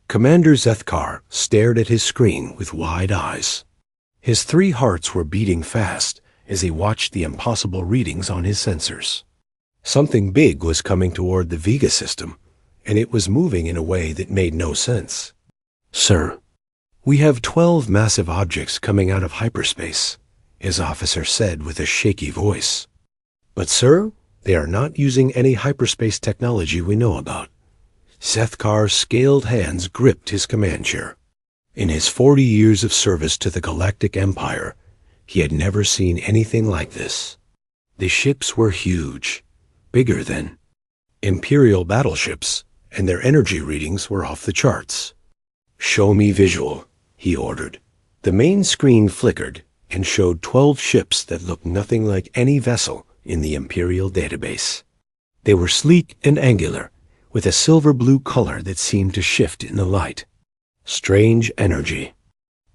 Commander Zethkar stared at his screen with wide eyes. His 3 hearts were beating fast as he watched the impossible readings on his sensors. Something big was coming toward the Vega system, and it was moving in a way that made no sense. "Sir, we have 12 massive objects coming out of hyperspace," his officer said with a shaky voice. "But sir, they are not using any hyperspace technology we know about." Zethkar's scaled hands gripped his command chair. In his 40 years of service to the Galactic Empire, he had never seen anything like this. The ships were huge, bigger than Imperial battleships, and their energy readings were off the charts. "Show me visual," he ordered. The main screen flickered and showed 12 ships that looked nothing like any vessel in the Imperial database. They were sleek and angular, with a silver-blue color that seemed to shift in the light. Strange energy.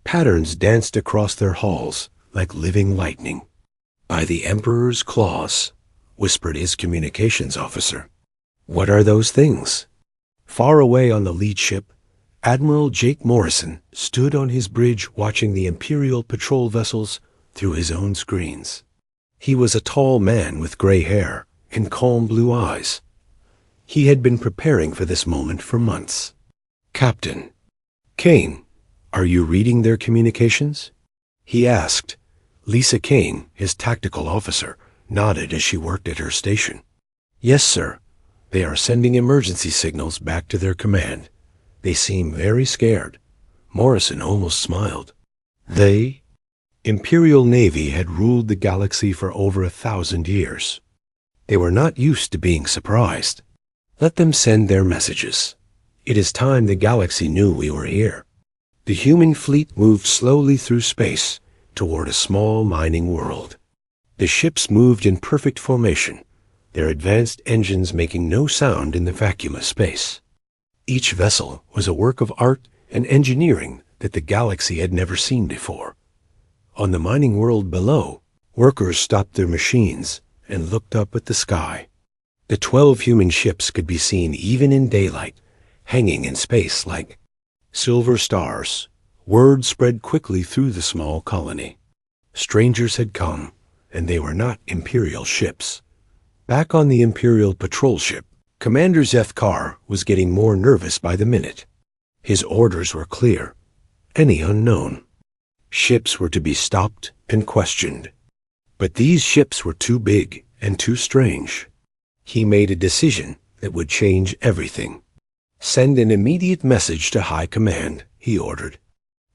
Patterns danced across their hulls like living lightning. "By the Emperor's claws," whispered his communications officer. "What are those things?" Far away on the lead ship, Admiral Jake Morrison stood on his bridge watching the Imperial patrol vessels through his own screens. He was a tall man with gray hair and calm blue eyes. He had been preparing for this moment for months. "Captain Kane, are you reading their communications?" he asked. Lisa Kane, his tactical officer, nodded as she worked at her station. "Yes, sir. They are sending emergency signals back to their command. They seem very scared." Morrison almost smiled. They? Imperial Navy had ruled the galaxy for over 1,000 years. They were not used to being surprised. Let them send their messages. It is time the galaxy knew we were here. The human fleet moved slowly through space toward a small mining world. The ships moved in perfect formation, their advanced engines making no sound in the vacuum of space. Each vessel was a work of art and engineering that the galaxy had never seen before. On the mining world below, workers stopped their machines and looked up at the sky. The 12 human ships could be seen even in daylight, hanging in space like silver stars. Word spread quickly through the small colony. Strangers had come, and they were not Imperial ships. Back on the Imperial patrol ship, Commander Zethkar was getting more nervous by the minute. His orders were clear. Any unknown. Ships were to be stopped and questioned. But these ships were too big and too strange. He made a decision that would change everything. "Send an immediate message to High Command," he ordered.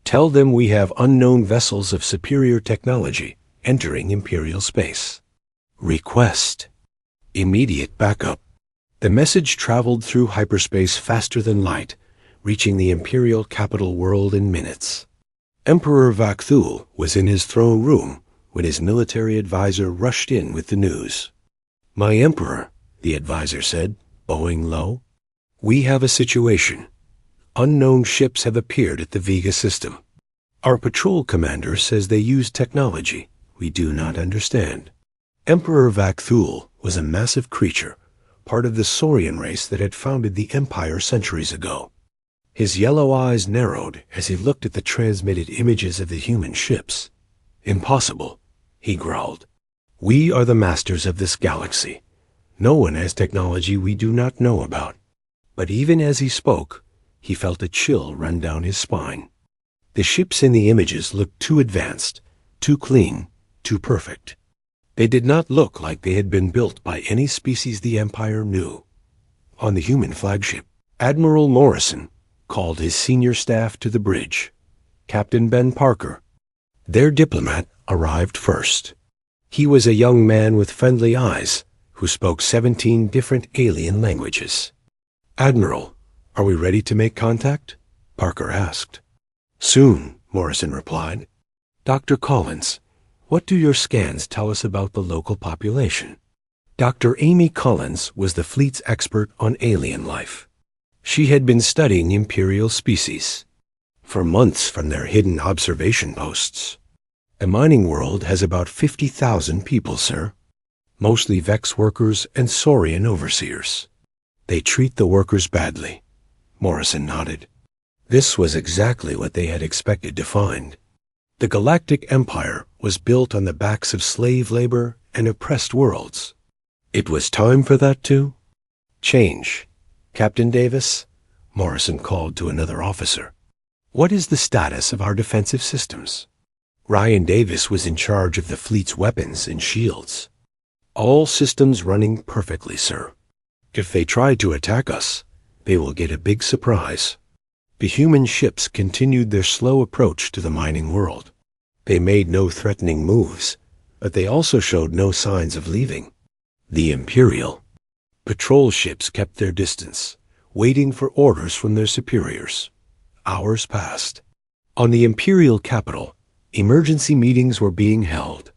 "Tell them we have unknown vessels of superior technology entering Imperial space. Request immediate backup." The message traveled through hyperspace faster than light, reaching the Imperial capital world in minutes. Emperor Vakthul was in his throne room when his military advisor rushed in with the news. "My Emperor," the advisor said, bowing low, "we have a situation. Unknown ships have appeared at the Vega system. Our patrol commander says they use technology we do not understand." Emperor Vakthul was a massive creature, part of the Saurian race that had founded the Empire centuries ago. His yellow eyes narrowed as he looked at the transmitted images of the human ships. "Impossible," he growled. "We are the masters of this galaxy. No one has technology we do not know about." But even as he spoke, he felt a chill run down his spine. The ships in the images looked too advanced, too clean, too perfect. They did not look like they had been built by any species the Empire knew. On the human flagship, Admiral Morrison called his senior staff to the bridge. Captain Ben Parker, their diplomat, arrived first. He was a young man with friendly eyes who spoke 17 different alien languages. "Admiral, are we ready to make contact?" Parker asked. "Soon," Morrison replied. "Dr. Collins, what do your scans tell us about the local population?" Dr. Amy Collins was the fleet's expert on alien life. She had been studying Imperial species for months from their hidden observation posts. "The mining world has about 50,000 people, sir. Mostly Vex workers and Saurian overseers. They treat the workers badly." Morrison nodded. This was exactly what they had expected to find. The Galactic Empire was built on the backs of slave labor and oppressed worlds. It was time for that to change. Captain Davis, Morrison called to another officer. What is the status of our defensive systems? Ryan Davis was in charge of the fleet's weapons and shields. All systems running perfectly, sir. If they try to attack us, they will get a big surprise. The human ships continued their slow approach to the mining world. They made no threatening moves, but they also showed no signs of leaving. The Imperial patrol ships kept their distance, waiting for orders from their superiors. Hours passed. On the Imperial capital, emergency meetings were being held.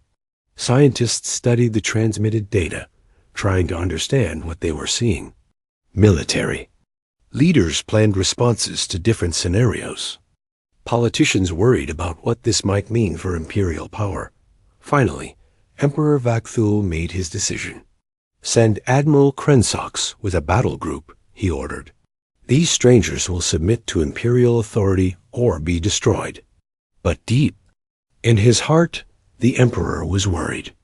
Scientists studied the transmitted data, trying to understand what they were seeing. Military leaders planned responses to different scenarios. Politicians worried about what this might mean for Imperial power. Finally, Emperor Vakthul made his decision. Send Admiral Krensox with a battle group, he ordered. These strangers will submit to Imperial authority or be destroyed. But deep in his heart, the Emperor was worried.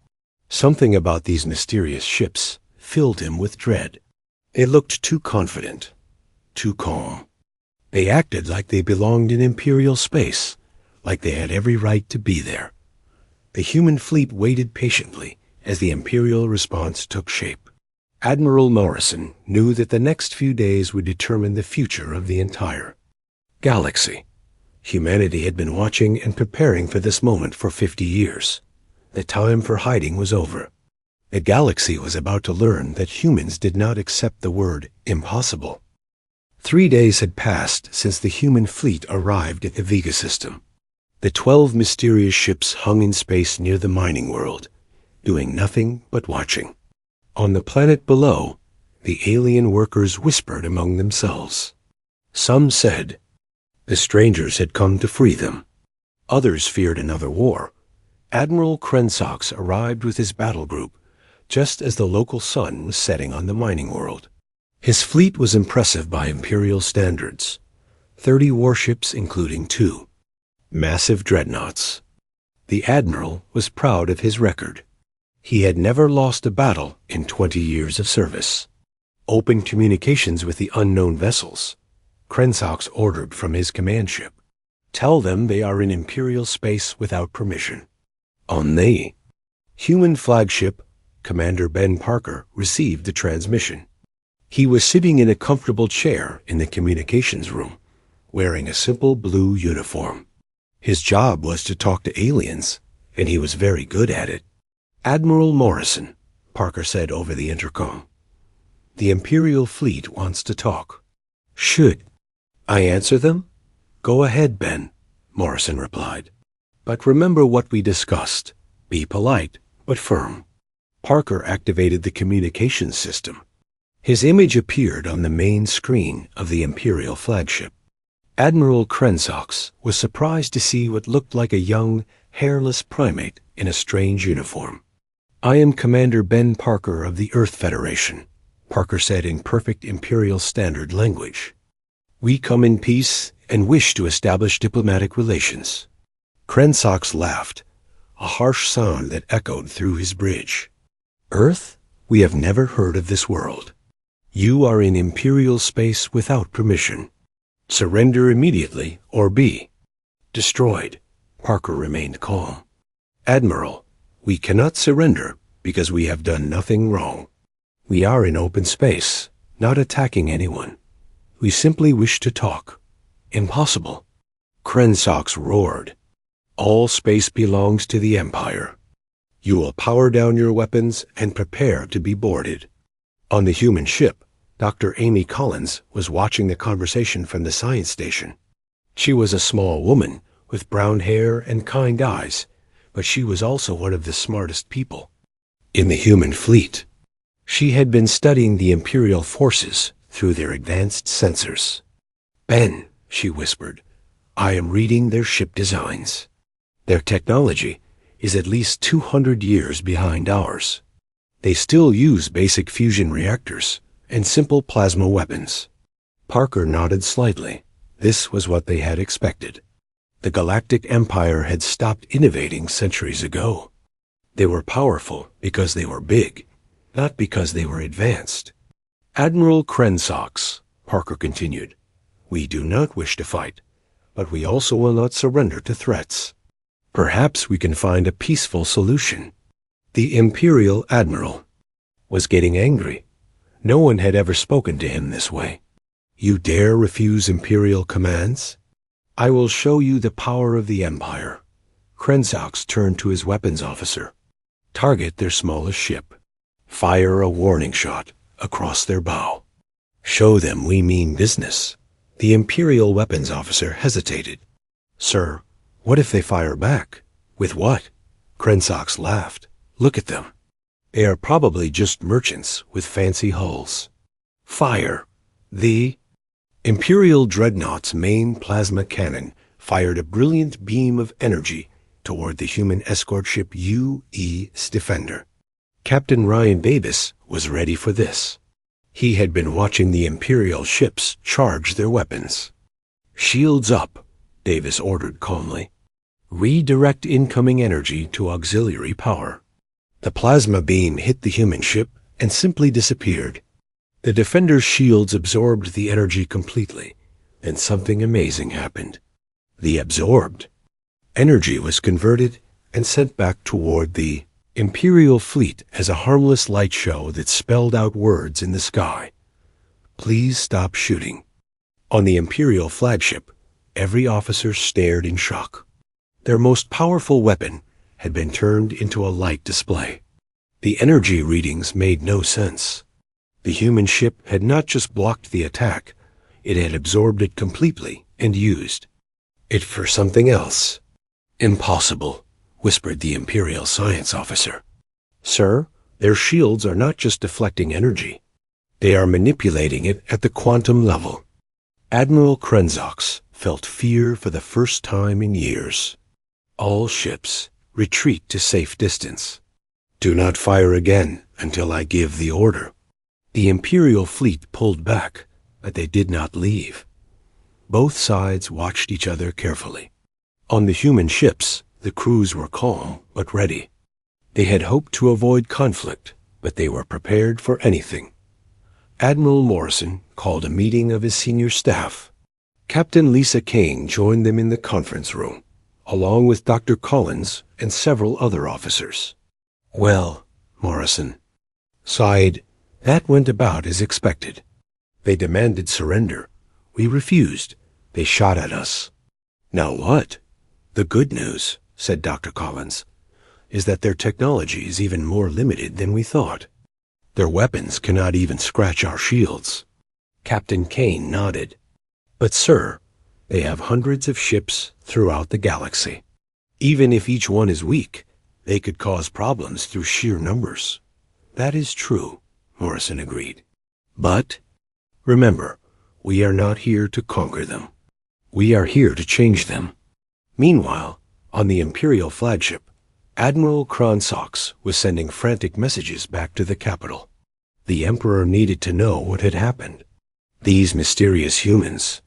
Something about these mysterious ships filled him with dread. They looked too confident, too calm. They acted like they belonged in Imperial space, like they had every right to be there. The human fleet waited patiently as the Imperial response took shape. Admiral Morrison knew that the next few days would determine the future of the entire galaxy. Humanity had been watching and preparing for this moment for 50 years. The time for hiding was over. The galaxy was about to learn that humans did not accept the word impossible. 3 days had passed since the human fleet arrived at the Vega system. The 12 mysterious ships hung in space near the mining world, doing nothing but watching. On the planet below, the alien workers whispered among themselves. Some said the strangers had come to free them. Others feared another war. Admiral Krensox arrived with his battle group just as the local sun was setting on the mining world. His fleet was impressive by Imperial standards. 30 warships, including 2 massive dreadnoughts. The Admiral was proud of his record. He had never lost a battle in 20 years of service. Open communications with the unknown vessels. Krensox ordered from his command ship. Tell them they are in Imperial space without permission. On the human flagship, Commander Ben Parker received the transmission. He was sitting in a comfortable chair in the communications room, wearing a simple blue uniform. His job was to talk to aliens, and he was very good at it. Admiral Morrison, Parker said over the intercom. The Imperial fleet wants to talk. Should I answer them? Go ahead, Ben, Morrison replied. But remember what we discussed. Be polite, but firm. Parker activated the communications system. His image appeared on the main screen of the Imperial flagship. Admiral Krensox was surprised to see what looked like a young, hairless primate in a strange uniform. I am Commander Ben Parker of the Earth Federation, Parker said in perfect Imperial Standard language. We come in peace and wish to establish diplomatic relations. Krensox laughed, a harsh sound that echoed through his bridge. Earth? We have never heard of this world. You are in Imperial space without permission. Surrender immediately or be destroyed. Parker remained calm. Admiral, we cannot surrender because we have done nothing wrong. We are in open space, not attacking anyone. We simply wish to talk. Impossible. Krensox roared. All space belongs to the Empire. You will power down your weapons and prepare to be boarded. On the human ship, Dr. Amy Collins was watching the conversation from the science station. She was a small woman with brown hair and kind eyes, but she was also one of the smartest people in the human fleet. She had been studying the Imperial forces through their advanced sensors. Ben, she whispered, I am reading their ship designs. Their technology is at least 200 years behind ours. They still use basic fusion reactors and simple plasma weapons. Parker nodded slightly. This was what they had expected. The Galactic Empire had stopped innovating centuries ago. They were powerful because they were big, not because they were advanced. Admiral Krensox, Parker continued, we do not wish to fight, but we also will not surrender to threats. Perhaps we can find a peaceful solution. The Imperial Admiral was getting angry. No one had ever spoken to him this way. You dare refuse Imperial commands? I will show you the power of the Empire. Krensox turned to his weapons officer. Target their smallest ship. Fire a warning shot across their bow. Show them we mean business. The Imperial weapons officer hesitated. Sir, what if they fire back? With what? Krensox laughed. Look at them. They are probably just merchants with fancy hulls. Fire. The Imperial Dreadnought's main plasma cannon fired a brilliant beam of energy toward the human escort ship U.E.'s Defender. Captain Ryan Davis was ready for this. He had been watching the Imperial ships charge their weapons. Shields up, Davis ordered calmly. Redirect incoming energy to auxiliary power. The plasma beam hit the human ship and simply disappeared. The Defender's shields absorbed the energy completely, and something amazing happened. The absorbed energy was converted and sent back toward the Imperial fleet as a harmless light show that spelled out words in the sky. Please stop shooting. On the Imperial flagship, every officer stared in shock. Their most powerful weapon had been turned into a light display. The energy readings made no sense. The human ship had not just blocked the attack, it had absorbed it completely and used it for something else. Impossible, whispered the Imperial science officer. Sir, their shields are not just deflecting energy. They are manipulating it at the quantum level. Admiral Krensox felt fear for the first time in years. All ships, retreat to safe distance. Do not fire again until I give the order. The Imperial fleet pulled back, but they did not leave. Both sides watched each other carefully. On the human ships, the crews were calm but ready. They had hoped to avoid conflict, but they were prepared for anything. Admiral Morrison called a meeting of his senior staff. Captain Lisa Kane joined them in the conference room, along with Dr. Collins and several other officers. Well, Morrison sighed, that went about as expected. They demanded surrender. We refused. They shot at us. Now what? The good news, said Dr. Collins, is that their technology is even more limited than we thought. Their weapons cannot even scratch our shields. Captain Kane nodded. But sir, they have hundreds of ships throughout the galaxy. Even if each one is weak, they could cause problems through sheer numbers. That is true, Morrison agreed. But remember, we are not here to conquer them. We are here to change them. Meanwhile, on the Imperial flagship, Admiral Krensox was sending frantic messages back to the capital. The Emperor needed to know what had happened. These mysterious humans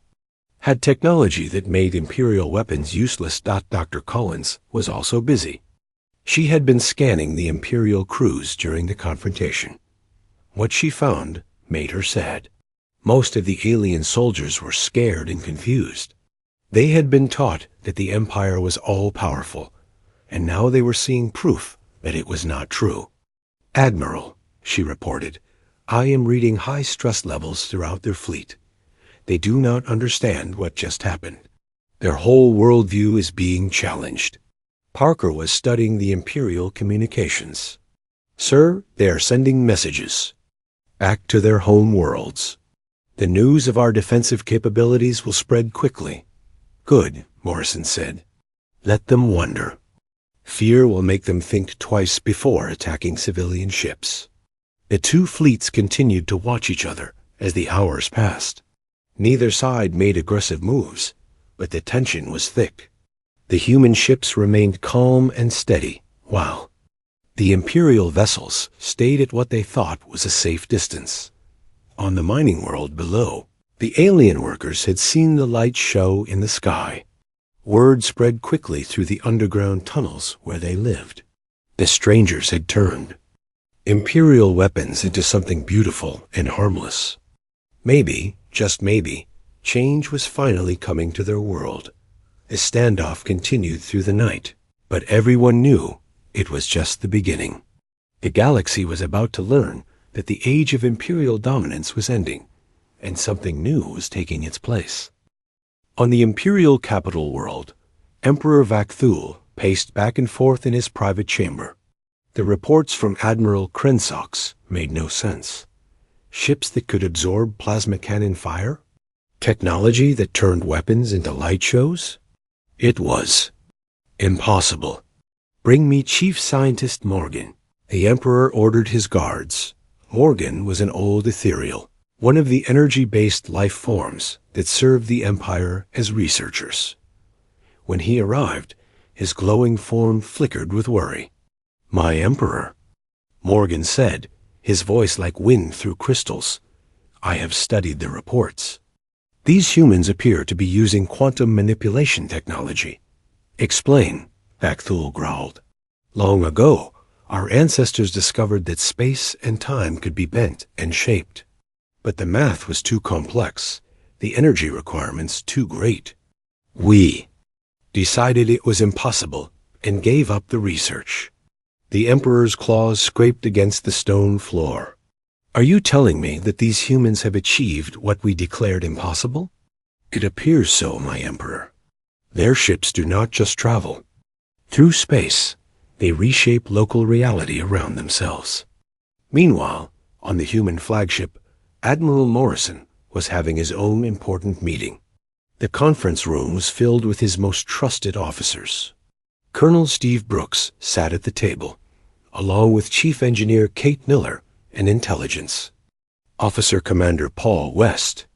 had technology that made Imperial weapons useless. Dr. Collins was also busy. She had been scanning the Imperial crews during the confrontation. What she found made her sad. Most of the alien soldiers were scared and confused. They had been taught that the Empire was all-powerful, and now they were seeing proof that it was not true. Admiral, she reported, I am reading high stress levels throughout their fleet. They do not understand what just happened. Their whole worldview is being challenged. Parker was studying the Imperial communications. Sir, they are sending messages back to their home worlds. The news of our defensive capabilities will spread quickly. Good, Morrison said. Let them wonder. Fear will make them think twice before attacking civilian ships. The two fleets continued to watch each other as the hours passed. Neither side made aggressive moves, but the tension was thick. The human ships remained calm and steady, while the Imperial vessels stayed at what they thought was a safe distance. On the mining world below, The alien workers had seen the light show in the sky. Word spread quickly through the underground tunnels where they lived. The strangers had turned Imperial weapons into something beautiful and harmless. Maybe, just maybe, change was finally coming to their world. A standoff continued through the night, but everyone knew it was just the beginning. The galaxy was about to learn that the age of Imperial dominance was ending, and something new was taking its place. On the Imperial capital world, Emperor Vakthul paced back and forth in his private chamber. The reports from Admiral Krensox made no sense. Ships that could absorb plasma cannon fire? Technology that turned weapons into light shows? It was impossible. Bring me Chief Scientist Morgan. The Emperor ordered his guards. Morgan was an old ethereal, one of the energy-based life forms that served the Empire as researchers. When he arrived, his glowing form flickered with worry. "My Emperor," Morgan said, his voice like wind through crystals. "I have studied the reports. These humans appear to be using quantum manipulation technology." "Explain," Vakthul growled. "Long ago, our ancestors discovered that space and time could be bent and shaped. But the math was too complex, the energy requirements too great. We decided it was impossible and gave up the research." The Emperor's claws scraped against the stone floor. "Are you telling me that these humans have achieved what we declared impossible?" "It appears so, my Emperor. Their ships do not just travel. Through space, they reshape local reality around themselves." Meanwhile, on the human flagship, Admiral Morrison was having his own important meeting. The conference room was filled with his most trusted officers. Colonel Steve Brooks sat at the table, along with Chief Engineer Kate Miller and Intelligence. Officer Commander Paul West.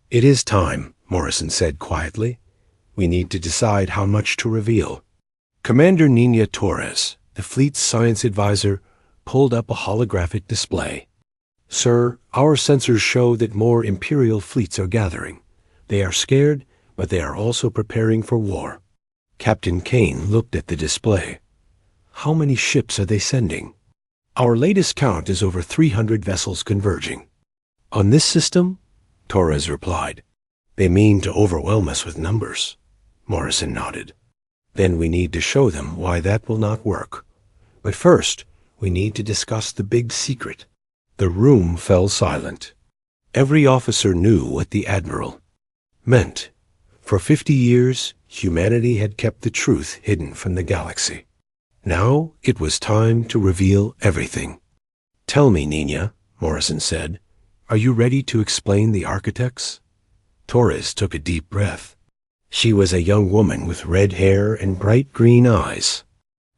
"It is time," Morrison said quietly. "We need to decide how much to reveal." Commander Nina Torres, the fleet's science advisor, pulled up a holographic display. "Sir, our sensors show that more Imperial fleets are gathering. They are scared, but they are also preparing for war." Captain Kane looked at the display. "How many ships are they sending?" "Our latest count is over 300 vessels converging." "On this system?" Torres replied. "They mean to overwhelm us with numbers." Morrison nodded. "Then we need to show them why that will not work. But first, we need to discuss the big secret." The room fell silent. Every officer knew what the Admiral meant. For 50 years, humanity had kept the truth hidden from the galaxy. Now it was time to reveal everything. "Tell me, Nina," Morrison said, "are you ready to explain the architects?" Torres took a deep breath. She was a young woman with red hair and bright green eyes.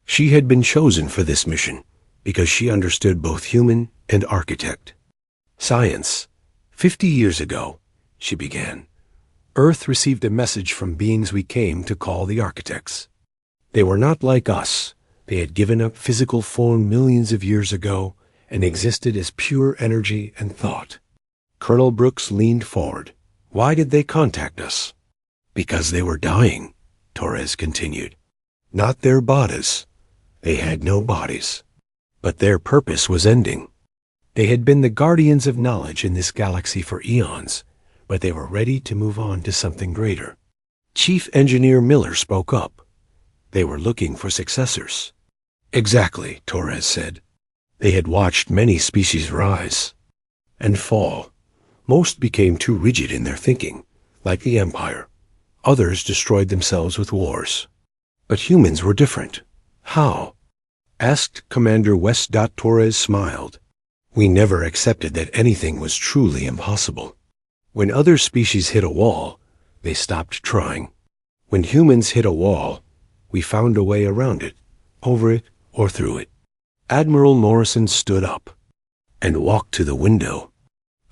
She had been chosen for this mission because she understood both human and architect. "Science. 50 years ago," she began, "Earth received a message from beings we came to call the architects. They were not like us. They had given up physical form millions of years ago and existed as pure energy and thought." Colonel Brooks leaned forward. "Why did they contact us?" "Because they were dying," Torres continued. "Not their bodies. They had no bodies. But their purpose was ending. They had been the guardians of knowledge in this galaxy for eons, but they were ready to move on to something greater." Chief Engineer Miller spoke up. "They were looking for successors." "Exactly," Torres said. "They had watched many species rise and fall. Most became too rigid in their thinking, like the Empire. Others destroyed themselves with wars. But humans were different. How?" asked Commander West. Torres smiled. "We never accepted that anything was truly impossible. When other species hit a wall, they stopped trying. When humans hit a wall, we found a way around it, over it, or through it." Admiral Morrison stood up and walked to the window.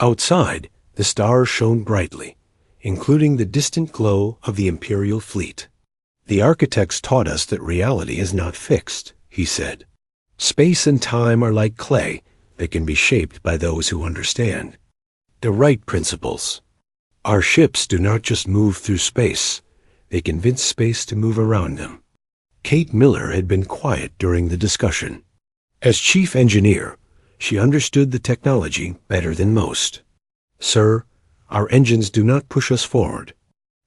Outside, the stars shone brightly, including the distant glow of the Imperial fleet. "The architects taught us that reality is not fixed," he said. "Space and time are like clay that can be shaped by those who understand the right principles. Our ships do not just move through space, they convince space to move around them. Kate Miller had been quiet during the discussion. As chief engineer, she understood the technology better than most. Sir, our engines do not push us forward.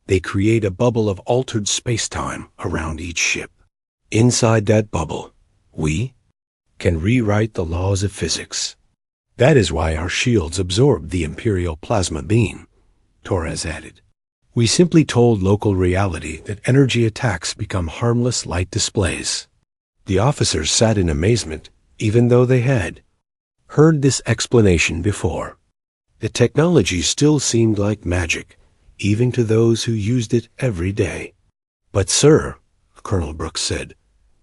They create a bubble of altered space-time around each ship. Inside that bubble, we can rewrite the laws of physics. That is why our shields absorb the Imperial plasma beam, Torres added. We simply told local reality that energy attacks become harmless light displays. The officers sat in amazement, even though they had heard this explanation before. The technology still seemed like magic, even to those who used it every day. But sir, Colonel Brooks said,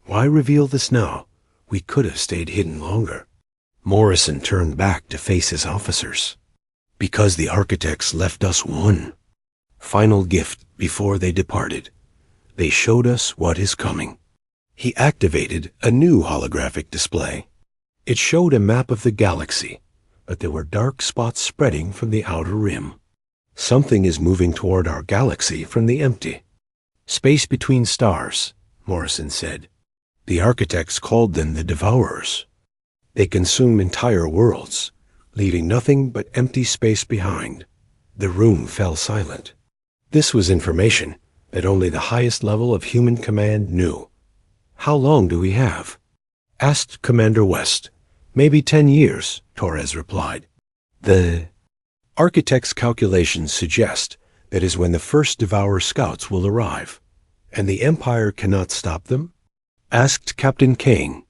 why reveal this now? We could have stayed hidden longer. Morrison turned back to face his officers. Because the architects left us one final gift before they departed. They showed us what is coming. He activated a new holographic display. It showed a map of the galaxy, but there were dark spots spreading from the outer rim. Something is moving toward our galaxy from the empty space between stars, Morrison said. The architects called them the Devourers. They consume entire worlds, leaving nothing but empty space behind. The room fell silent. This was information that only the highest level of human command knew. How long do we have? Asked Commander West. Maybe 10 years, Torres replied. The architect's calculations suggest that is when the first Devourer scouts will arrive. And the Empire cannot stop them? Asked Captain Kane.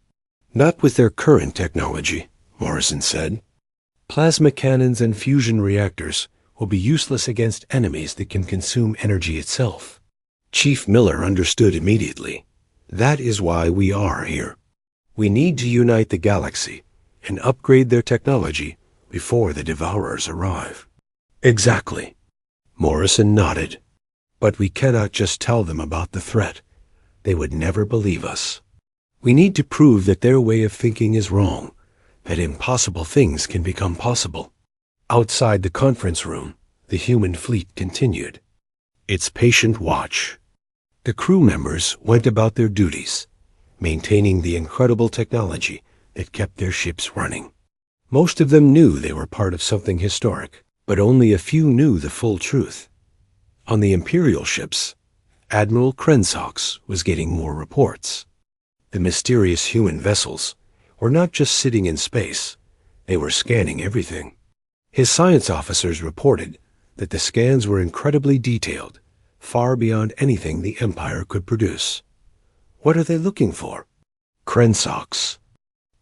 Not with their current technology, Morrison said. Plasma cannons and fusion reactors will be useless against enemies that can consume energy itself. Chief Miller understood immediately. That is why we are here. We need to unite the galaxy and upgrade their technology before the Devourers arrive. Exactly. Morrison nodded. But we cannot just tell them about the threat. They would never believe us. We need to prove that their way of thinking is wrong, that impossible things can become possible. Outside the conference room, the human fleet continued its patient watch. The crew members went about their duties, maintaining the incredible technology that kept their ships running. Most of them knew they were part of something historic, but only a few knew the full truth. On the Imperial ships, Admiral Krensox was getting more reports. The mysterious human vessels were not just sitting in space, they were scanning everything. His science officers reported that the scans were incredibly detailed, far beyond anything the Empire could produce. What are they looking for? Krensox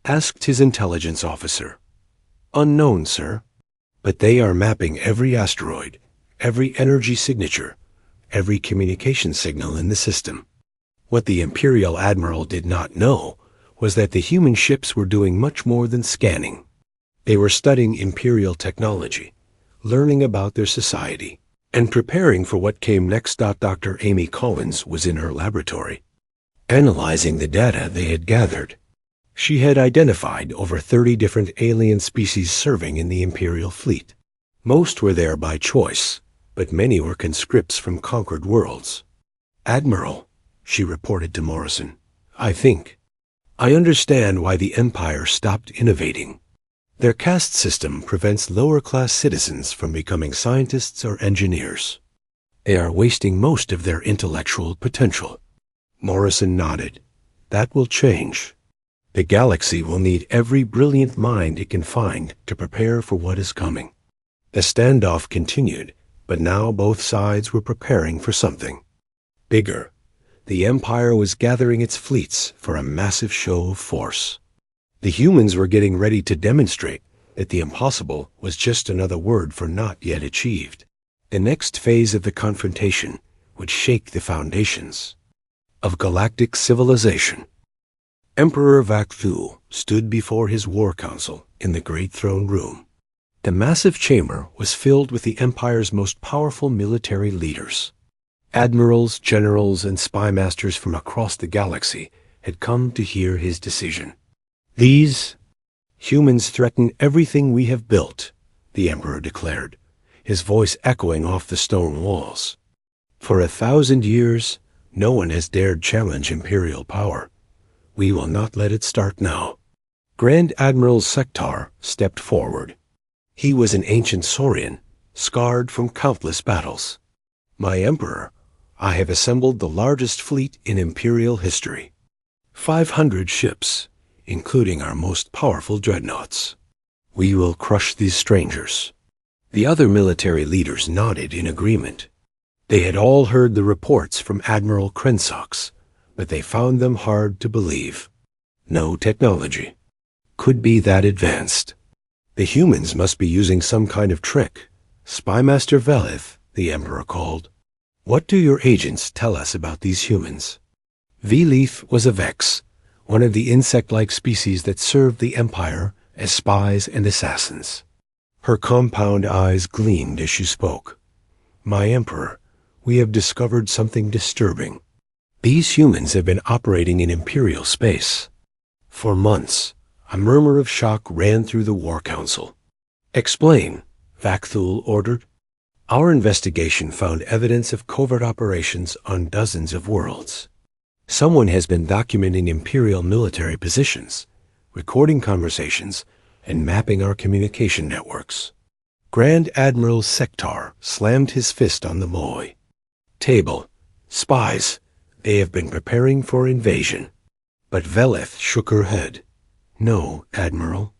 asked his intelligence officer. Unknown, sir. But they are mapping every asteroid, every energy signature, every communication signal in the system. What the Imperial Admiral did not know was that the human ships were doing much more than scanning. They were studying Imperial technology, learning about their society, and preparing for what came next. Dr. Amy Collins was in her laboratory, analyzing the data they had gathered. She had identified over 30 different alien species serving in the Imperial fleet. Most were there by choice, but many were conscripts from conquered worlds. Admiral, she reported to Morrison, I understand why the Empire stopped innovating. Their caste system prevents lower-class citizens from becoming scientists or engineers. They are wasting most of their intellectual potential. Morrison nodded. That will change. The galaxy will need every brilliant mind it can find to prepare for what is coming. The standoff continued, but now both sides were preparing for something bigger. The Empire was gathering its fleets for a massive show of force. The humans were getting ready to demonstrate that the impossible was just another word for not yet achieved. The next phase of the confrontation would shake the foundations of galactic civilization. Emperor Vak'Thu stood before his war council in the Great Throne Room. The massive chamber was filled with the Empire's most powerful military leaders. Admirals, generals, and spy masters from across the galaxy had come to hear his decision. These humans threaten everything we have built, the Emperor declared. his voice echoing off the stone walls. "For 1,000 years, no one has dared challenge imperial power. We will not let it start now." Grand Admiral Sektar stepped forward. He was an ancient Saurian, scarred from countless battles. "My Emperor, I have assembled the largest fleet in imperial history. 500 ships, including our most powerful dreadnoughts. We will crush these strangers." The other military leaders nodded in agreement. They had all heard the reports from Admiral Krensox, but they found them hard to believe. No technology could be that advanced. The humans must be using some kind of trick. "Spymaster Velith," the Emperor called. "What do your agents tell us about these humans?" Velith was a Vex, one of the insect-like species that served the Empire as spies and assassins. Her compound eyes gleamed as she spoke. "My Emperor, we have discovered something disturbing. These humans have been operating in Imperial space. For months, a murmur of shock ran through the War Council." "Explain," Vakthul ordered. "Our investigation found evidence of covert operations on dozens of worlds. Someone has been documenting Imperial military positions, recording conversations, and mapping our communication networks." Grand Admiral Sektar slammed his fist on the Moy table. "Spies. They have been preparing for invasion." But Velith shook her head. "No, Admiral.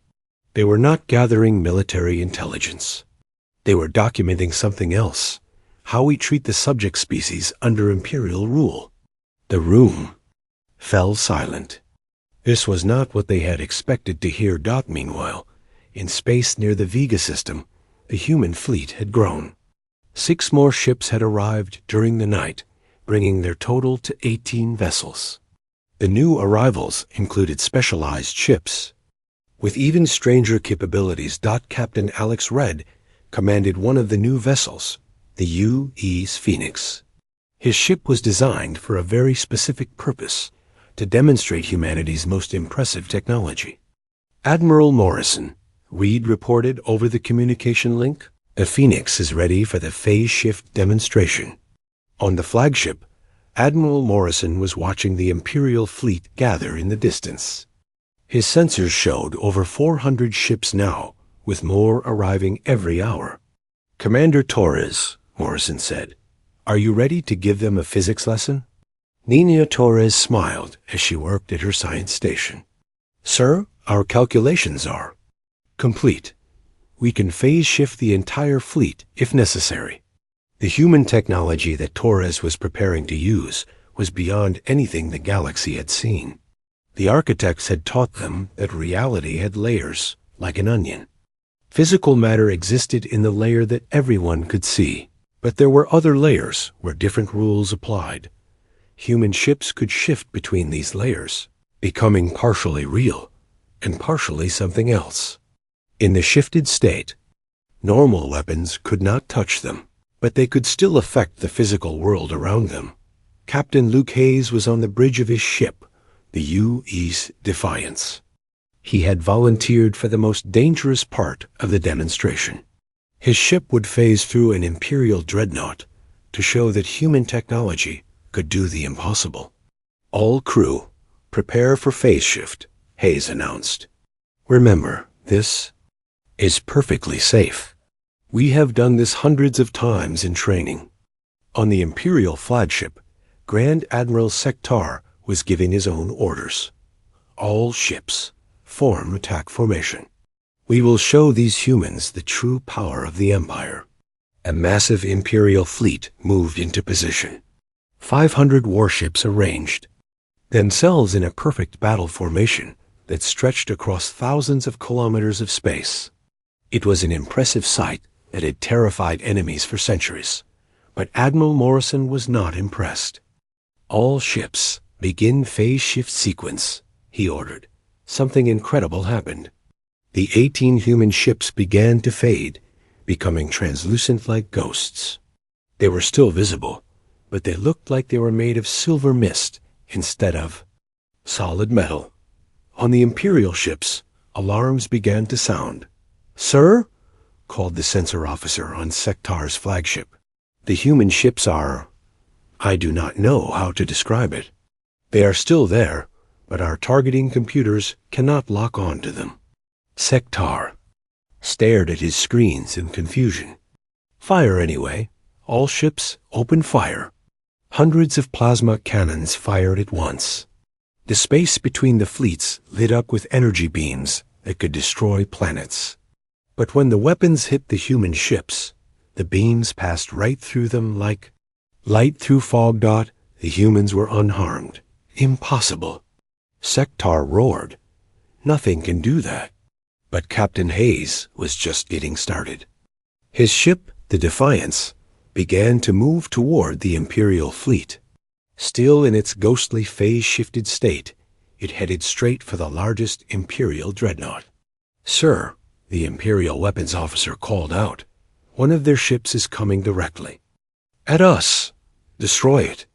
They were not gathering military intelligence. They were documenting something else, how we treat the subject species under Imperial rule." The room fell silent. This was not what they had expected to hear. Meanwhile, in space near the Vega system, the human fleet had grown. 6 more ships had arrived during the night, bringing their total to 18 vessels. The new arrivals included specialized ships with even stranger capabilities. Captain Alex Red commanded one of the new vessels, the U.E.'s Phoenix. His ship was designed for a very specific purpose, to demonstrate humanity's most impressive technology. "Admiral Morrison," Reed reported over the communication link, "the Phoenix is ready for the phase shift demonstration." On the flagship, Admiral Morrison was watching the Imperial fleet gather in the distance. His sensors showed over 400 ships now, with more arriving every hour. "Commander Torres," Morrison said, "are you ready to give them a physics lesson?" Nina Torres smiled as she worked at her science station. "Sir, our calculations are complete. We can phase shift the entire fleet if necessary." The human technology that Torres was preparing to use was beyond anything the galaxy had seen. The architects had taught them that reality had layers, like an onion. Physical matter existed in the layer that everyone could see, but there were other layers where different rules applied. Human ships could shift between these layers, becoming partially real and partially something else. In the shifted state, normal weapons could not touch them, but they could still affect the physical world around them. Captain Luke Hayes was on the bridge of his ship, the U.E.'s Defiance. He had volunteered for the most dangerous part of the demonstration. His ship would phase through an Imperial dreadnought to show that human technology could do the impossible. "All crew, prepare for phase shift," Hayes announced. "Remember, this is perfectly safe. We have done this hundreds of times in training." On the Imperial flagship, Grand Admiral Sektar was giving his own orders. "All ships, form attack formation. We will show these humans the true power of the Empire." A massive Imperial fleet moved into position. 500 warships arranged themselves in a perfect battle formation that stretched across thousands of kilometers of space. It was an impressive sight that had terrified enemies for centuries, but Admiral Morrison was not impressed. "All ships, begin phase shift sequence," he ordered. Something incredible happened. The 18 human ships began to fade, becoming translucent like ghosts. They were still visible, but they looked like they were made of silver mist instead of solid metal. On the Imperial ships, alarms began to sound. "Sir, called the sensor officer on Sektar's flagship. "The human ships are... I do not know how to describe it. They are still there, but our targeting computers cannot lock on to them." Sektar stared at his screens in confusion. "Fire anyway. All ships, open fire." Hundreds of plasma cannons fired at once. The space between the fleets lit up with energy beams that could destroy planets. But when the weapons hit the human ships, the beams passed right through them like light through fog. The humans were unharmed. Impossible. Sektar roared. "Nothing can do that." But Captain Hayes was just getting started. His ship, the Defiance, began to move toward the Imperial fleet. Still in its ghostly phase-shifted state, it headed straight for the largest Imperial dreadnought. "Sir," the Imperial weapons officer called out, "one of their ships is coming directly." "At us! Destroy it!"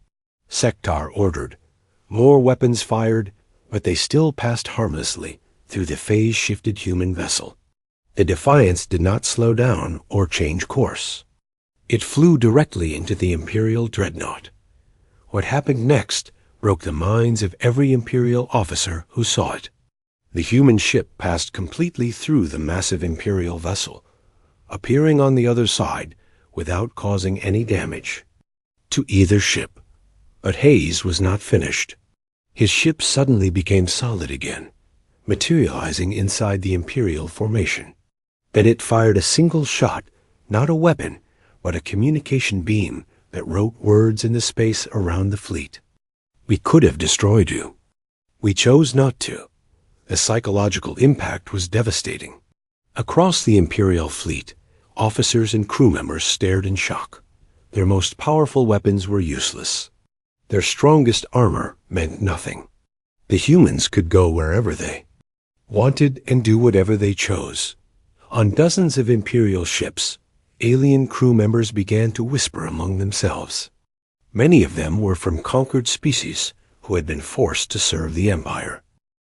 Sektar ordered. More weapons fired, but they still passed harmlessly through the phase-shifted human vessel. The Defiance did not slow down or change course. It flew directly into the Imperial dreadnought. What happened next broke the minds of every Imperial officer who saw it. The human ship passed completely through the massive Imperial vessel, appearing on the other side without causing any damage to either ship. But Hayes was not finished. His ship suddenly became solid again, materializing inside the Imperial formation. Then it fired a single shot, not a weapon, but a communication beam that wrote words in the space around the fleet. "We could have destroyed you. We chose not to." The psychological impact was devastating. Across the Imperial fleet, officers and crew members stared in shock. Their most powerful weapons were useless. Their strongest armor meant nothing. The humans could go wherever they wanted and do whatever they chose. On dozens of Imperial ships, alien crew members began to whisper among themselves. Many of them were from conquered species who had been forced to serve the Empire.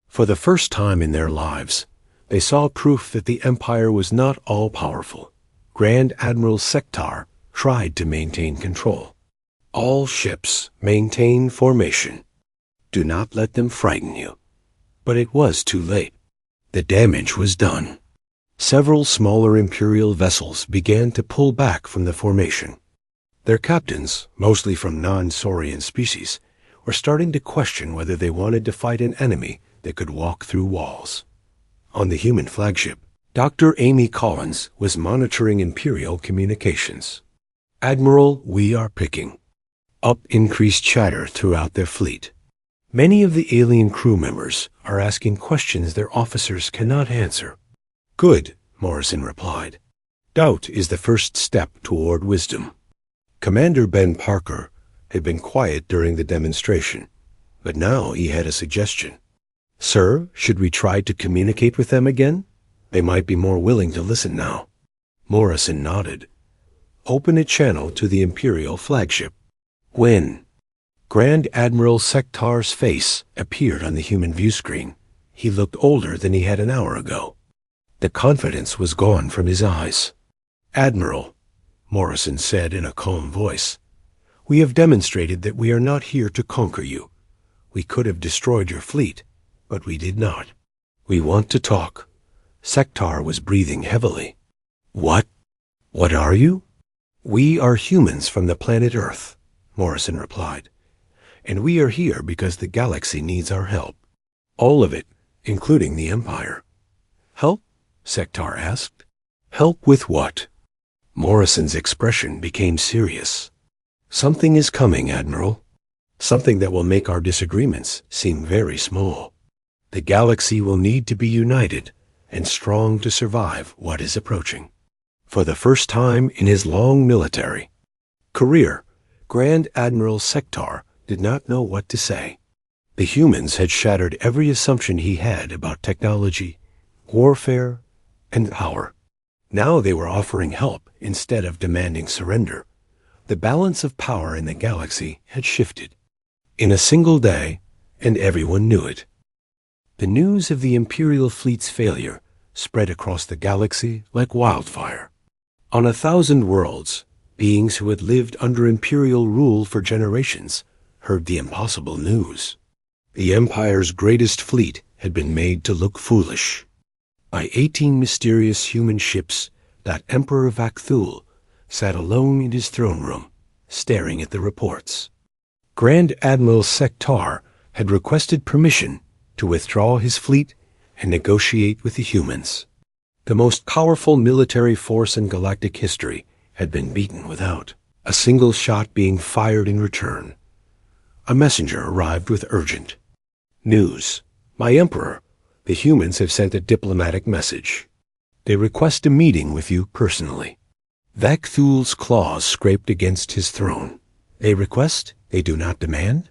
For the first time in their lives, they saw proof that the Empire was not all-powerful. Grand Admiral Sektar tried to maintain control. "All ships maintain formation. Do not let them frighten you." But it was too late. The damage was done. Several smaller Imperial vessels began to pull back from the formation. Their captains, mostly from non-Saurian species, were starting to question whether they wanted to fight an enemy that could walk through walls. On the human flagship, Dr. Amy Collins was monitoring Imperial communications. "Admiral, we are picking up increased chatter throughout their fleet. Many of the alien crew members are asking questions their officers cannot answer." "Good," Morrison replied. "Doubt is the first step toward wisdom." Commander Ben Parker had been quiet during the demonstration, but now he had a suggestion. "Sir, should we try to communicate with them again? They might be more willing to listen now." Morrison nodded. "Open a channel to the Imperial flagship." "When?" Grand Admiral Sektar's face appeared on the human view screen. He looked older than he had an hour ago. The confidence was gone from his eyes. "Admiral," Morrison said in a calm voice, "we have demonstrated that we are not here to conquer you. We could have destroyed your fleet, but we did not. We want to talk." Sektar was breathing heavily. "What? What are you?" "We are humans from the planet Earth," Morrison replied. "And we are here because the galaxy needs our help. All of it, including the Empire." "Help?" Sektar asked. "Help with what?" Morrison's expression became serious. "Something is coming, Admiral. Something that will make our disagreements seem very small. The galaxy will need to be united and strong to survive what is approaching." For the first time in his long military career, Grand Admiral Sektar did not know what to say. The humans had shattered every assumption he had about technology, warfare, and power. Now they were offering help instead of demanding surrender. The balance of power in the galaxy had shifted. In a single day, and everyone knew it. The news of the Imperial fleet's failure spread across the galaxy like wildfire. On 1,000 worlds, beings who had lived under imperial rule for generations heard the impossible news. The Empire's greatest fleet had been made to look foolish. By 18 mysterious human ships, that Emperor Vakthul sat alone in his throne room, staring at the reports. Grand Admiral Sektar had requested permission to withdraw his fleet and negotiate with the humans. The most powerful military force in galactic history had been beaten without a single shot being fired in return. A messenger arrived with urgent news. My Emperor, the humans have sent a diplomatic message. They request a meeting with you personally. Vakthul's claws scraped against his throne. They request, they do not demand?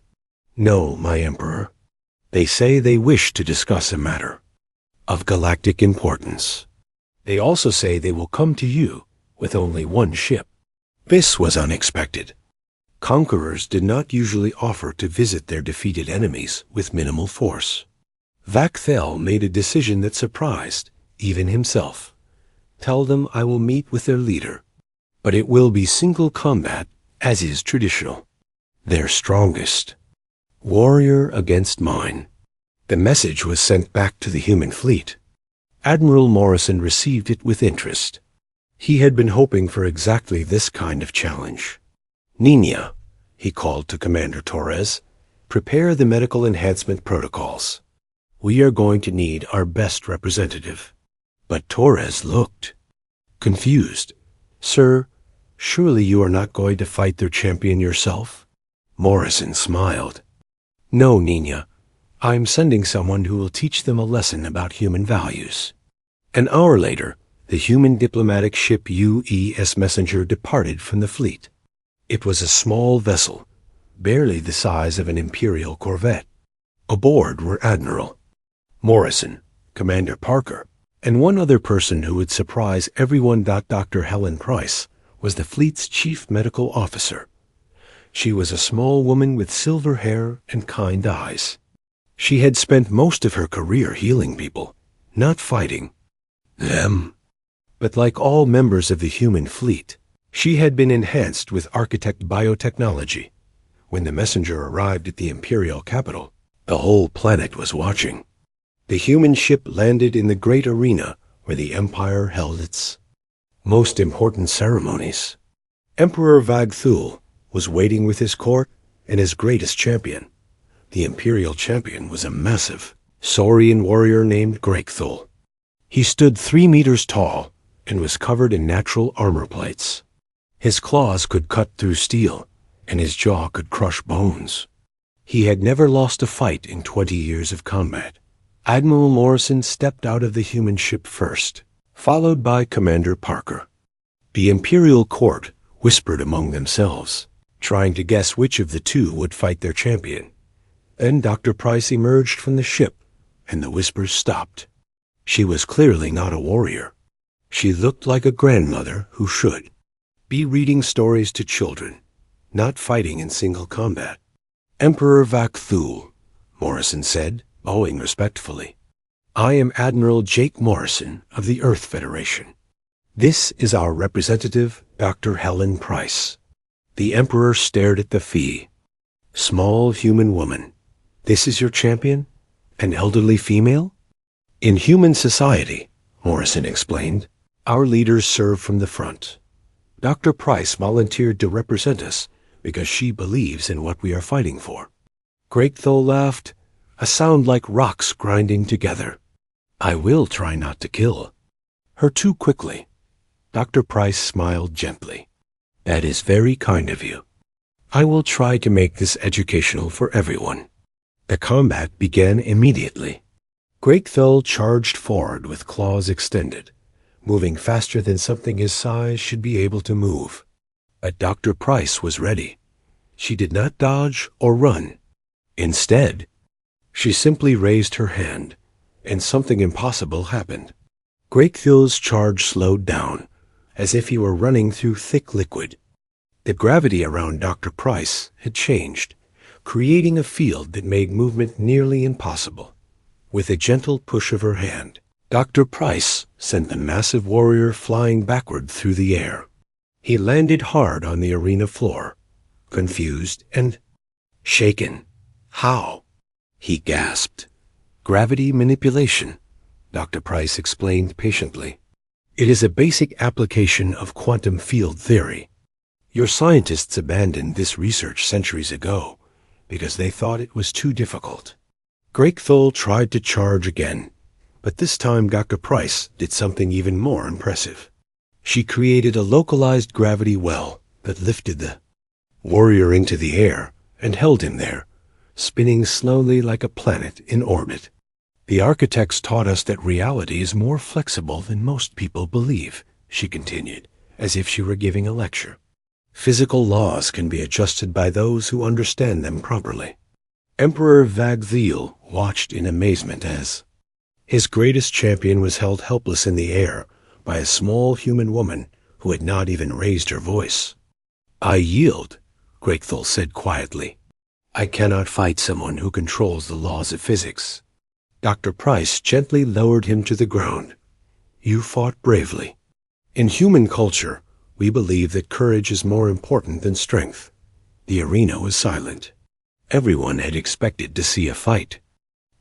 No, my Emperor. They say they wish to discuss a matter of galactic importance. They also say they will come to you with only one ship. This was unexpected. Conquerors did not usually offer to visit their defeated enemies with minimal force. Vakthul made a decision that surprised even himself. Tell them I will meet with their leader, but it will be single combat, as is traditional. Their strongest warrior against mine. The message was sent back to the human fleet. Admiral Morrison received it with interest. He had been hoping for exactly this kind of challenge. Nina, he called to Commander Torres, prepare the medical enhancement protocols. We are going to need our best representative. But Torres looked confused. Sir, surely you are not going to fight their champion yourself? Morrison smiled. No, Nina. I am sending someone who will teach them a lesson about human values. An hour later, the human diplomatic ship UES Messenger departed from the fleet. It was a small vessel, barely the size of an imperial corvette. Aboard were Admiral Morrison, Commander Parker, and one other person who would surprise everyone. Dr. Helen Price was the fleet's chief medical officer. She was a small woman with silver hair and kind eyes. She had spent most of her career healing people, not fighting them. But like all members of the human fleet, she had been enhanced with architect biotechnology. When the messenger arrived at the imperial capital, the whole planet was watching. The human ship landed in the great arena where the Empire held its most important ceremonies. Emperor Vakthul was waiting with his court and his greatest champion. The imperial champion was a massive saurian warrior named Grakthul. He stood 3 meters tall and was covered in natural armor plates. His claws could cut through steel, and his jaw could crush bones. He had never lost a fight in 20 years of combat. Admiral Morrison stepped out of the human ship first, followed by Commander Parker. The imperial court whispered among themselves, trying to guess which of the two would fight their champion. Then Dr. Price emerged from the ship, and the whispers stopped. She was clearly not a warrior. She looked like a grandmother who should be reading stories to children, not fighting in single combat. Emperor Vakthul, Morrison said, bowing respectfully. I am Admiral Jake Morrison of the Earth Federation. This is our representative, Dr. Helen Price. The Emperor stared at the fee. Small human woman. This is your champion? An elderly female? In human society, Morrison explained, our leaders serve from the front. Dr. Price volunteered to represent us because she believes in what we are fighting for. Grakthul laughed, a sound like rocks grinding together. I will try not to kill her too quickly. Dr. Price smiled gently. That is very kind of you. I will try to make this educational for everyone. The combat began immediately. Grakthul charged forward with claws extended, moving faster than something his size should be able to move. But Dr. Price was ready. She did not dodge or run. Instead, she simply raised her hand, and something impossible happened. Grakthul's charge slowed down, as if he were running through thick liquid. The gravity around Dr. Price had changed, creating a field that made movement nearly impossible. With a gentle push of her hand, Dr. Price sent the massive warrior flying backward through the air. He landed hard on the arena floor, confused and shaken. How? He gasped. Gravity manipulation, Dr. Price explained patiently. It is a basic application of quantum field theory. Your scientists abandoned this research centuries ago because they thought it was too difficult. Grakthol tried to charge again, but this time Dr. Price did something even more impressive. She created a localized gravity well that lifted the warrior into the air and held him there, spinning slowly like a planet in orbit. The architects taught us that reality is more flexible than most people believe, she continued, as if she were giving a lecture. Physical laws can be adjusted by those who understand them properly. Emperor Vagtheel watched in amazement as his greatest champion was held helpless in the air by a small human woman who had not even raised her voice. I yield, Grakthol said quietly. I cannot fight someone who controls the laws of physics. Dr. Price gently lowered him to the ground. You fought bravely. In human culture, we believe that courage is more important than strength. The arena was silent. Everyone had expected to see a fight.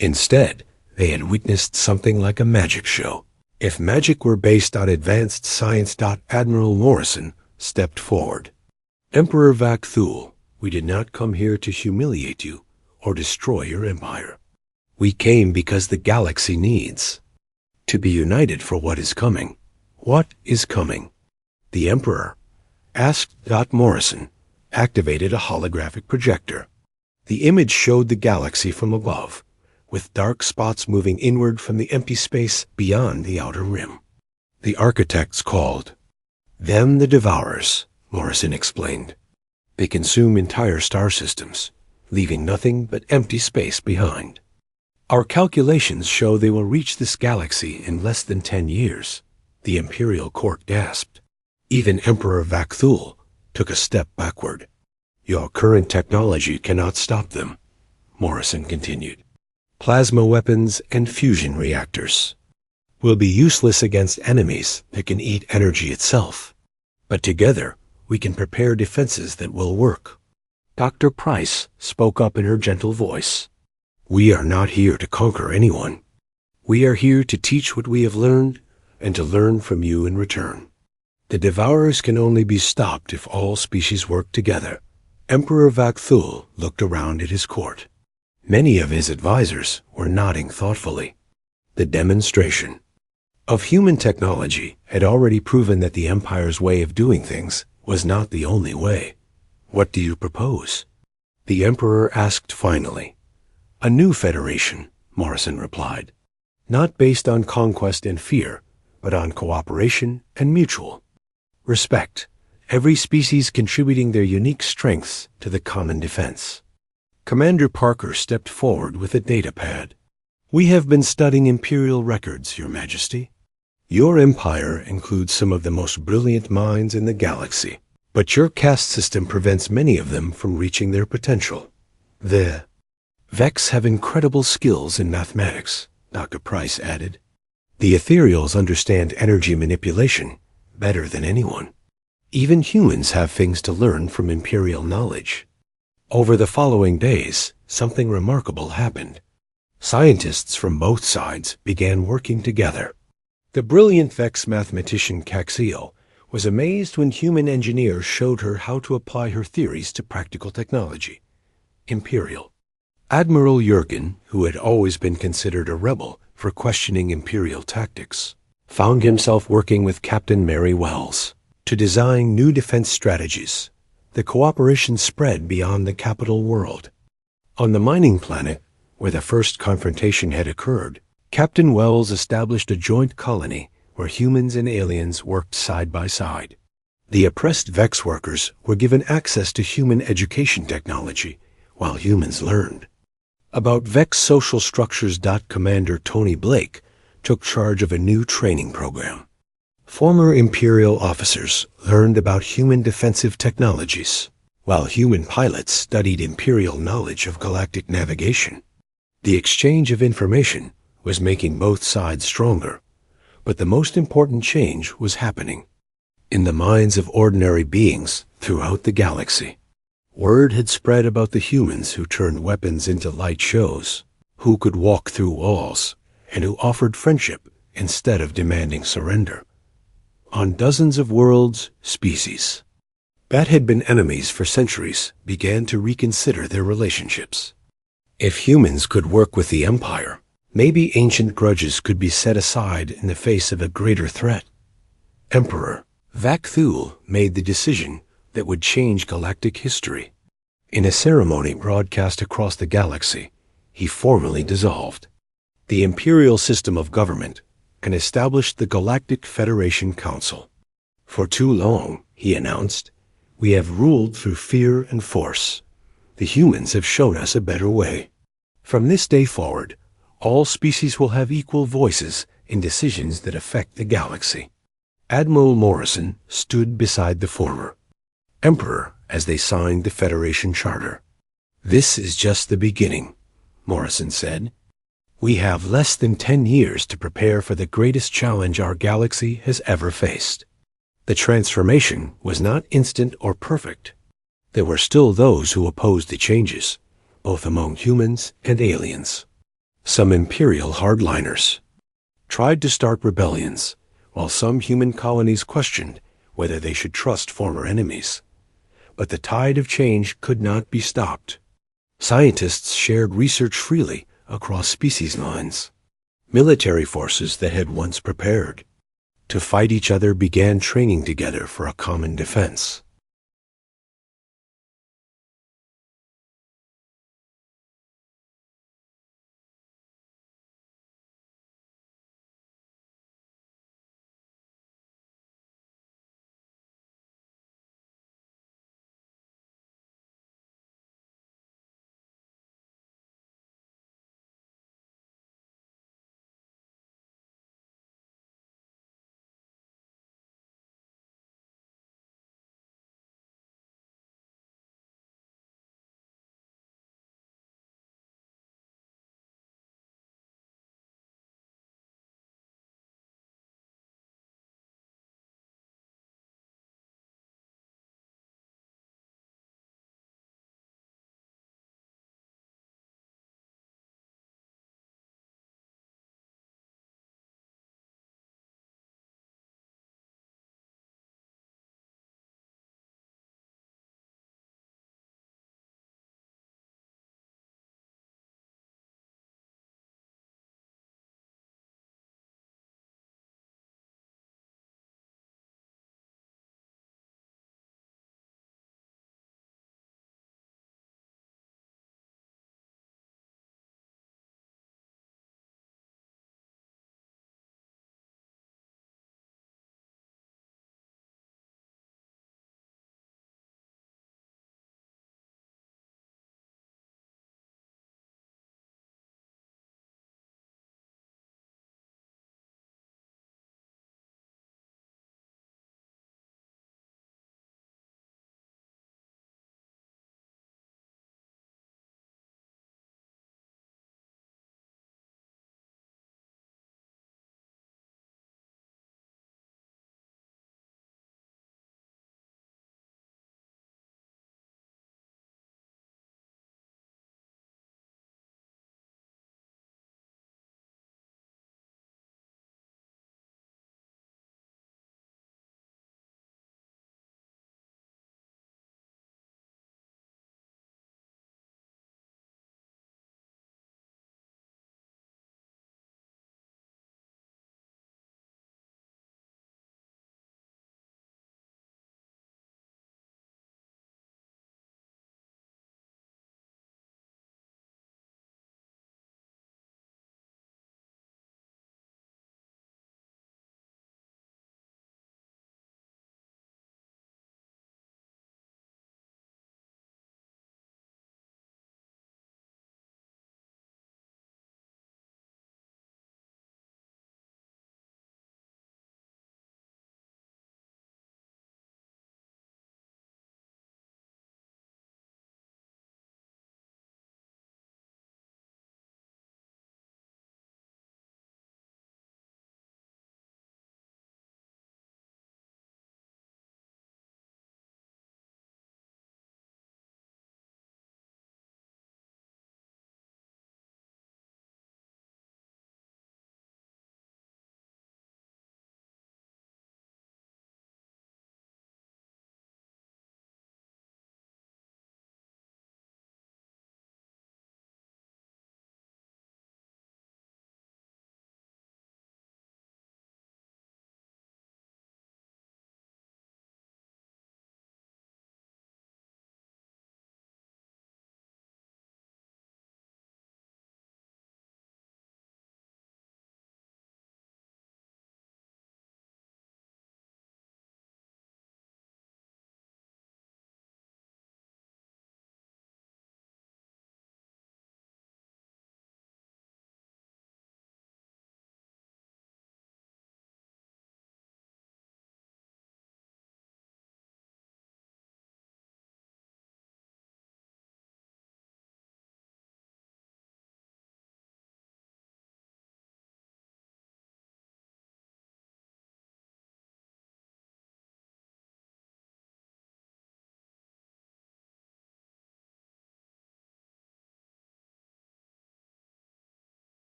Instead, they had witnessed something like a magic show. If magic were based on advanced science. Admiral Morrison stepped forward. Emperor Vakthul, we did not come here to humiliate you or destroy your empire. We came because the galaxy needs to be united for what is coming. What is coming? The Emperor asked. Morrison activated a holographic projector. The image showed the galaxy from above, with dark spots moving inward from the empty space beyond the outer rim. The architects called them the Devourers, Morrison explained. They consume entire star systems, leaving nothing but empty space behind. Our calculations show they will reach this galaxy in less than 10 years, the Imperial Court gasped. Even Emperor Vakthul took a step backward. Your current technology cannot stop them, Morrison continued. Plasma weapons and fusion reactors will be useless against enemies that can eat energy itself. But together, we can prepare defenses that will work. Dr. Price spoke up in her gentle voice. We are not here to conquer anyone. We are here to teach what we have learned and to learn from you in return. The Devourers can only be stopped if all species work together. Emperor Vakthul looked around at his court. Many of his advisors were nodding thoughtfully. The demonstration of human technology had already proven that the Empire's way of doing things was not the only way. What do you propose? The Emperor asked finally. A new federation, Morrison replied. Not based on conquest and fear, but on cooperation and mutual respect. Every species contributing their unique strengths to the common defense. Commander Parker stepped forward with a datapad. We have been studying Imperial records, Your Majesty. Your empire includes some of the most brilliant minds in the galaxy, but your caste system prevents many of them from reaching their potential. The Vex have incredible skills in mathematics, Dr. Price added. The Ethereals understand energy manipulation better than anyone. Even humans have things to learn from Imperial knowledge. Over the following days, something remarkable happened. Scientists from both sides began working together. The brilliant Vex mathematician Caxiel was amazed when human engineers showed her how to apply her theories to practical technology. Imperial. Admiral Jurgen, who had always been considered a rebel for questioning Imperial tactics, found himself working with Captain Mary Wells to design new defense strategies. The cooperation spread beyond the capital world. On the mining planet, where the first confrontation had occurred, Captain Wells established a joint colony where humans and aliens worked side by side. The oppressed Vex workers were given access to human education technology, while humans learned about Vex social structures. Commander Tony Blake took charge of a new training program. Former Imperial officers learned about human defensive technologies, while human pilots studied Imperial knowledge of galactic navigation. The exchange of information was making both sides stronger, but the most important change was happening in the minds of ordinary beings throughout the galaxy. Word had spread about the humans who turned weapons into light shows, who could walk through walls, and who offered friendship instead of demanding surrender. On dozens of worlds, species that had been enemies for centuries began to reconsider their relationships. If humans could work with the Empire, maybe ancient grudges could be set aside in the face of a greater threat. Emperor Vakthul made the decision that would change galactic history. In a ceremony broadcast across the galaxy, he formally dissolved the imperial system of government and established the Galactic Federation Council. For too long, he announced, we have ruled through fear and force. The humans have shown us a better way. From this day forward, all species will have equal voices in decisions that affect the galaxy. Admiral Morrison stood beside the former emperor as they signed the Federation Charter. This is just the beginning, Morrison said. We have less than 10 years to prepare for the greatest challenge our galaxy has ever faced. The transformation was not instant or perfect. There were still those who opposed the changes, both among humans and aliens. Some imperial hardliners tried to start rebellions, while some human colonies questioned whether they should trust former enemies. But the tide of change could not be stopped. Scientists shared research freely across species lines. Military forces that had once prepared to fight each other began training together for a common defense.